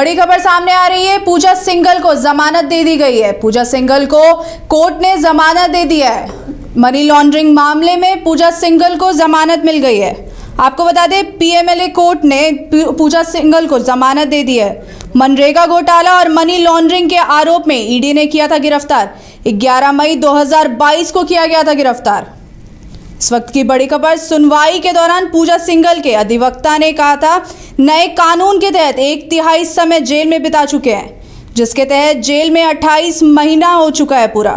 बड़ी खबर सामने आ रही है। पूजा सिंघल को जमानत दे दी गई है। पूजा सिंघल को कोर्ट ने जमानत दे दिया है। मनी लॉन्ड्रिंग मामले में पूजा सिंघल को जमानत मिल गई है। आपको बता दें, पीएमएलए कोर्ट ने पूजा सिंघल को जमानत दे दी है। मनरेगा घोटाला और मनी लॉन्ड्रिंग के आरोप में ईडी ने किया था गिरफ्तार। 11 मई 2022 को किया गया था गिरफ्तार। इस वक्त की बड़ी खबर, सुनवाई के दौरान पूजा सिंघल के अधिवक्ता ने कहा था नए कानून के तहत 1/3 समय जेल में बिता चुके हैं, जिसके तहत जेल में 28 महीना हो चुका है पूरा।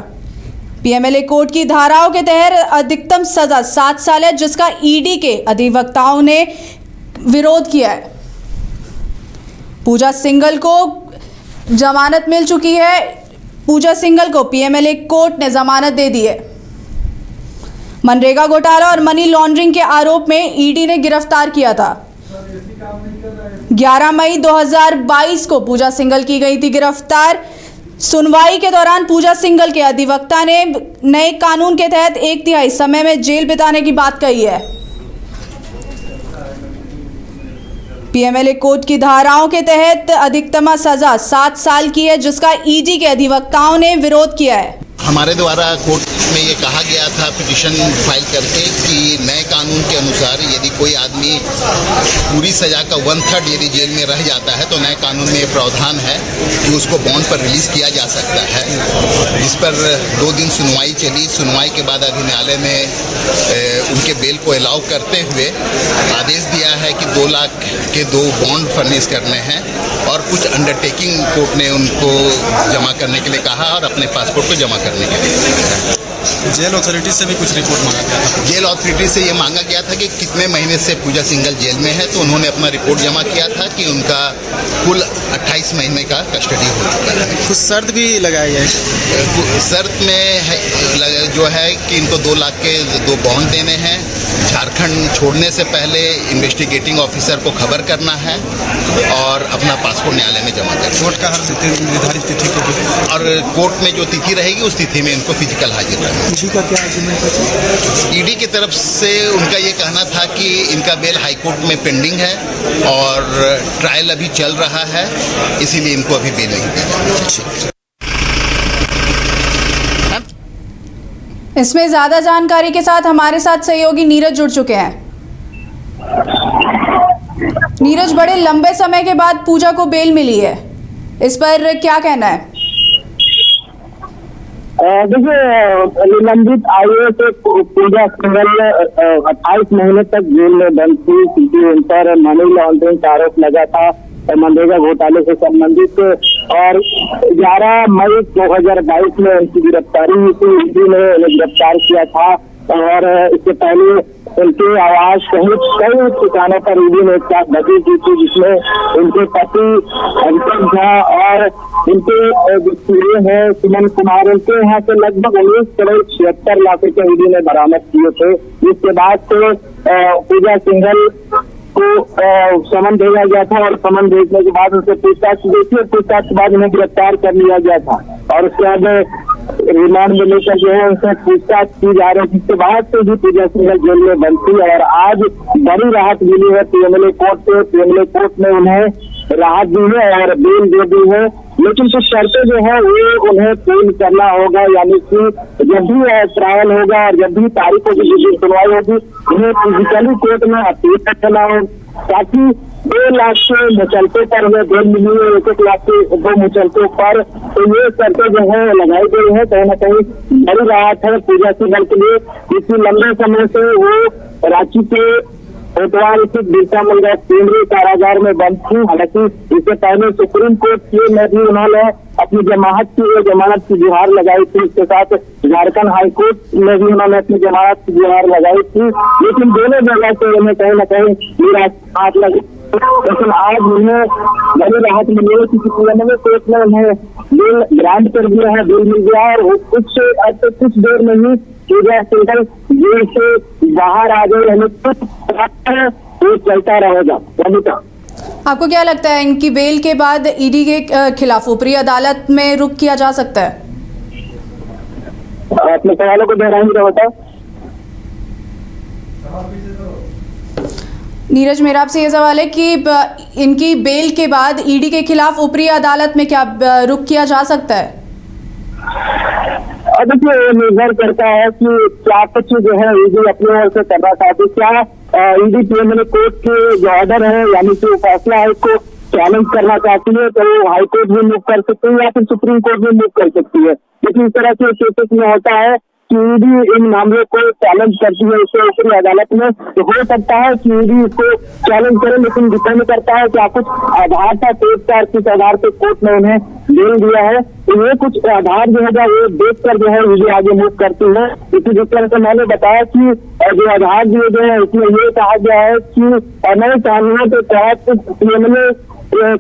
पीएमएलए कोर्ट की धाराओं के तहत अधिकतम सजा 7 साल है, जिसका ईडी के अधिवक्ताओं ने विरोध किया है। पूजा सिंघल को जमानत मिल चुकी है। पूजा सिंघल को पीएमएलए कोर्ट ने जमानत दे दी है। मनरेगा घोटाला और मनी लॉन्ड्रिंग के आरोप में ईडी ने गिरफ्तार किया था। 11 मई 2022 को पूजा सिंघल की गई थी गिरफ्तार। सुनवाई के दौरान पूजा सिंघल के अधिवक्ता ने नए कानून के तहत 1/3 समय में जेल बिताने की बात कही है। पीएमएलए कोर्ट की धाराओं के तहत अधिकतम सजा 7 साल की है, जिसका ईडी के अधिवक्ताओं ने विरोध किया है। हमारे द्वारा कोर्ट में ये कहा गया था पिटीशन फाइल करके कि नए कानून के अनुसार यदि कोई आदमी पूरी सज़ा का 1/3 यदि जेल में रह जाता है तो नए कानून में ये प्रावधान है कि उसको बॉन्ड पर रिलीज़ किया जा सकता है। इस पर 2 दिन सुनवाई चली। सुनवाई के बाद अभी न्यायालय ने उनके बेल को अलाउ करते हुए आदेश दिया है कि 2 लाख के 2 बॉन्ड फर्निश करने हैं और कुछ अंडरटेकिंग कोर्ट ने उनको जमा करने के लिए कहा और अपने पासपोर्ट को जमा करने के लिए। जेल अथॉरिटी से भी कुछ रिपोर्ट मांगा गया था। जेल अथॉरिटी से ये मांगा गया था कि कितने महीने से पूजा सिंघल जेल में है, तो उन्होंने अपना रिपोर्ट जमा किया था कि उनका कुल 28 महीने का कस्टडी हो चुका है। कुछ शर्त भी लगाई है। शर्त में है, जो है कि इनको 2 लाख के 2 बॉन्ड देने हैं। झारखंड छोड़ने से पहले इन्वेस्टिगेटिंग ऑफिसर को खबर करना है और अपना पासपोर्ट न्यायालय में जमा करना। कोर्ट का हर निर्धारित तिथि को और कोर्ट में जो तिथि रहेगी उस तिथि में इनको फिजिकल हाजिर रहना। ईडी का क्या है? ईडी की तरफ से उनका ये कहना था कि इनका बेल हाई कोर्ट में पेंडिंग है और ट्रायल अभी चल रहा है, इसीलिए इनको अभी बेल नहीं दी जाएगी। इसमें ज्यादा जानकारी के साथ हमारे साथ सहयोगी नीरज जुड़ चुके हैं। नीरज, बड़े लंबे समय के बाद पूजा को बेल मिली है, इस पर क्या कहना है? देखिए, निलंबित आईएएस पूजा सिंघल 28 महीने तक जेल में बंद थी क्योंकि उन पर मनी लॉन्ड्रिंग का आरोप लगा था मनरेगा घोटाले से संबंधित। और 11 मई 2022 में उनकी गिरफ्तारी हुई थी। ईडी ने उन्हें गिरफ्तार किया था और इससे पहले उनके आवास सहित कई ठिकानों पर ईडी ने एक साथ बगी की थी, जिसमें उनके पति अंकित झा और उनके जो चूड़े हैं सुमन कुमार, उनके यहाँ से लगभग 19.76 लाख रुपए ईडी ने बरामद किए थे। जिसके बाद से पूजा सिंघल को समन भेजा गया था और समन भेजने के बाद उनसे पूछताछ की गई थी और पूछताछ के बाद उन्हें गिरफ्तार कर लिया गया था और उसके बाद रिमांड में लेकर जो है उनसे पूछताछ की जा रही थी। जिसके बाद से भी पूजा सिंघल जेल में बंद थी और आज बड़ी राहत मिली है पीएमएलए कोर्ट से। पीएमएलए कोर्ट ने उन्हें राहत दी है और बेल दे दी है, लेकिन कुछ शर्तें जो है वो उन्हें पूर्ण करना होगा। यानी कि जब भी ट्रायल होगा और जब भी तारीखों की सुनवाई होगी, उन्हें फिजिकली कोर्ट में अपील करना हो, ताकि 2 लाख के मुचलकों पर हमें बेल मिली है, 1 लाख के 2 मुचलकों पर। तो ये शर्तें जो है लगाई गई है, कहीं ना कहीं बड़ी राहत है पूजा सिंघल के लिए, क्योंकि लंबे समय से वो रांची के कोतवाल स्थित बिरसा मुंडा केंद्रीय कारागार में बंद थी। हालांकि इससे पहले सुप्रीम कोर्ट में भी उन्होंने अपनी जमानत की गुहार लगाई थी। इसके साथ झारखंड हाई कोर्ट में भी उन्होंने अपनी जमानत की गुहार लगाई थी, लेकिन दोनों जगह से उन्हें कहीं न कहीं हाथ लगी। लेकिन आज उन्हें बड़ी राहत मिली है क्योंकि पीएमएलए कोर्ट ने उन्हें बेल ग्रांट कर दिया है, बेल मिल गया है और कुछ देर में ही पूजा सिंघल जेल से बाहर आ गए। तो चलता रहेगा। आपको क्या लगता है, इनकी बेल के बाद ईडी के खिलाफ ऊपरी अदालत में रुख किया जा सकता है? अपने सवालों को दोहराएंगे बताओ। नीरज, मेरा आपसे ये सवाल है कि इनकी बेल के बाद ईडी के खिलाफ ऊपरी अदालत में क्या रुख किया जा सकता है? अब देखिए, निर्भर करता है कि क्या कुछ जो है ईडी अपनी ओर से करना चाहती है। क्या ईडी प्रिलिमिनरी कोर्ट के जो ऑर्डर है यानी कि फैसला है उसको चैलेंज करना चाहती है तो वो हाई कोर्ट भी मूव कर सकती है या फिर सुप्रीम कोर्ट भी मूव कर सकती है। लेकिन इस तरह के केसेस में होता है कि ईडी इन मामलों को चैलेंज करती है उससे ऊपरी अदालत में, तो हो सकता है कि ईडी इसको चैलेंज करे, लेकिन डिपेंड करता है क्या कुछ आधार था कोर्ट का, किस आधार पे कोर्ट ने उन्हें बेल दिया है। तो ये कुछ आधार जो है वो देख कर जो है ईडी आगे मूव करती है। इसी जिस तरह से मैंने बताया कि जो आधार दिए गए हैं उसमें ये कहा गया है कि नए कानूनों के तहत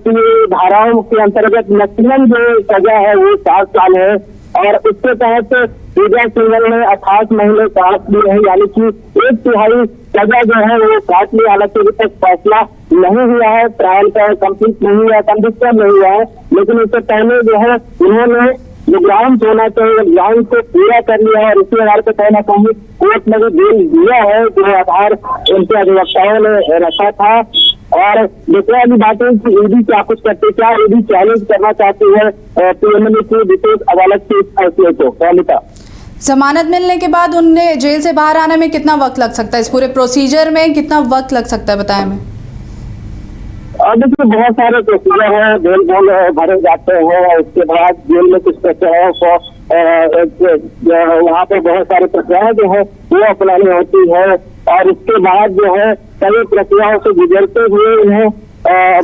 की धाराओं के अंतर्गत मैक्सिमम जो सजा है वो 7 साल है और उसके तहत पूजा सिंघल ने 28 महीने काट लिए हैं, यानी कि 1/3 सजा जो है वो काट ली। हालांकि अभी तक फैसला नहीं हुआ है, ट्रायल का कंप्लीट नहीं हुआ है, कन्विक्शन नहीं हुआ है, लेकिन उससे पहले जो है उन्होंने जो ग्राउंड होना चाहिए ग्राउंड को पूरा कर लिया है और इसी आधार पर कहीं ना कहीं कोर्ट ने भी बेल दिया है जो आधार उनके अधिवक्ताओं ने रखा था। और दूसरा वाली बात है कि ईडी क्या कुछ करते, क्या ईडी चैलेंज करना चाहती है प्रिलिमिनरी की विशेष अदालत के इस फैसले को? पहले जमानत मिलने के बाद उन्हें जेल से बाहर आने में कितना वक्त लग सकता है? इस पूरे प्रोसीजर में कितना वक्त लग सकता है, बताएं हमें। देखिए, बहुत सारे प्रोसीजर है, बेल बॉन्ड भरे जाते हैं, उसके बाद जेल में कुछ प्रक्रियाओं को वहाँ पे बहुत सारी प्रक्रियाएं जो है वो अपनानी होती है और उसके बाद जो है कई प्रक्रियाओं से गुजरते हुए उन्हें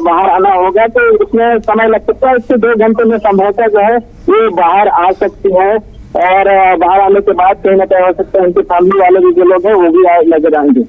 बाहर आना होगा, तो उसमें समय लग सकता है। इससे 2 घंटे में संभवतः जो है वो बाहर आ सकती है और बाहर आने के बाद कहीं ना कहीं हो सकता है उनके फैमिली वाले भी जो लोग हैं वो भी नजर आएंगे।